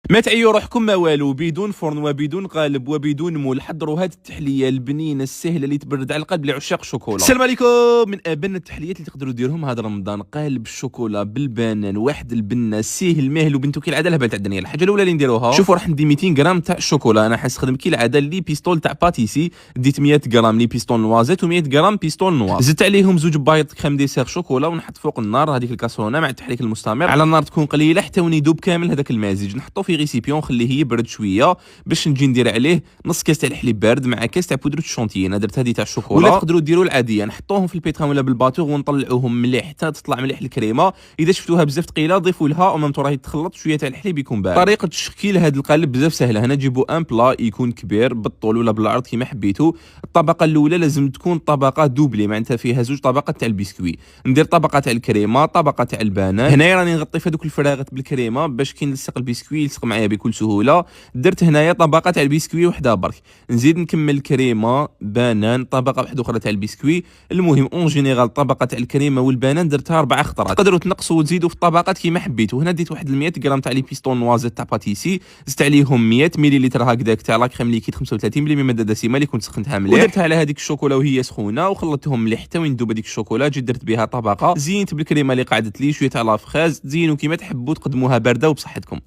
ما تعيوا روحكم ما والو، بدون فرن وبدون قالب وبدون مول، حضروا هذه التحليه البنينه السهله اللي تبرد على القلب لعشاق الشوكولا. السلام عليكم. من ابن التحليات اللي تقدروا ديروهم هذا رمضان قالب الشوكولا بالبنان، واحد البنه سهل ماهل وبنتو كالعاده لهبال تاع الدنيا. الحاجه الاولى اللي نديروها، شوفوا راح ندي 200 غرام تاع الشوكولا. انا حنستخدم كالعاده لي بيستول تاع باتيسي، ديت 100 غرام لي بيستول نوازيت و100 غرام بيستول نوار. زدت عليهم زوج بايض كريم ديسير شوكولا ونحط فوق النار هذيك الكاسرونه مع التحريك المستمر على النار تكون قليله حتى يذوب كامل هذاك المزيج. نحطو في ريسيبيون نخليه يبرد شويه باش نجي ندير عليه نص كاس تاع الحليب بارد مع كاس تاع بودره الشونتيي. انا درت هذه تاع الشوكولا، ولا تقدروا ديروا العاديه. نحطوهم في البيتران ولا بالباتور ونطلعوهم مليح حتى تطلع مليح الكريمه. اذا شفتوها بزاف ثقيله ضيفوا لها او ميم راهي تخلط شويه تاع الحليب يكون بارد. طريقه تشكيل هذا القالب بزاف سهله. هنا جيبوا ان بلا يكون كبير بالطول ولا بالعرض كيما حبيتوا. الطبقه الاولى لازم تكون طبقه دوبلي، معناتها فيها زوج طبقات تاع البسكوي. ندير طبقه تاع الكريمه، طبقه تاع البنان. هنايا راني نغطي في هذوك الفراغات بالكريمه باش كي نلصق البسكوي يلصق معايا بكل سهوله. درت هنايا طبقه تاع البسكوي وحده برك، نزيد نكمل كريمه بنان، طبقه واحده اخرى تاع البسكوي. المهم اون جينيرال طبقه تاع الكريمه والبنان درتها 4 خطرات. تقدروا تنقصوا وتزيدوا في الطبقات كيما حبيتوا. هنا ديت واحد 100 غرام تاع لي بيستون نوازيت تاع باتيسي، زدت عليهم 100 مليلتر هكذاك تاع لا كريم ليكيد 35 ملي ماده دسمه اللي كنت سخنتها مليح، ودرتها على هذيك الشوكولا وهي سخونه وخلطتهم مليح حتى وين تذوب هذيك الشوكولا. جيت درت بها طبقه، زينت بالكريمه اللي قعدت لي شويه تاع لافخاز. تزينوا كيما تحبوا، تقدموها بارده وبصحتكم.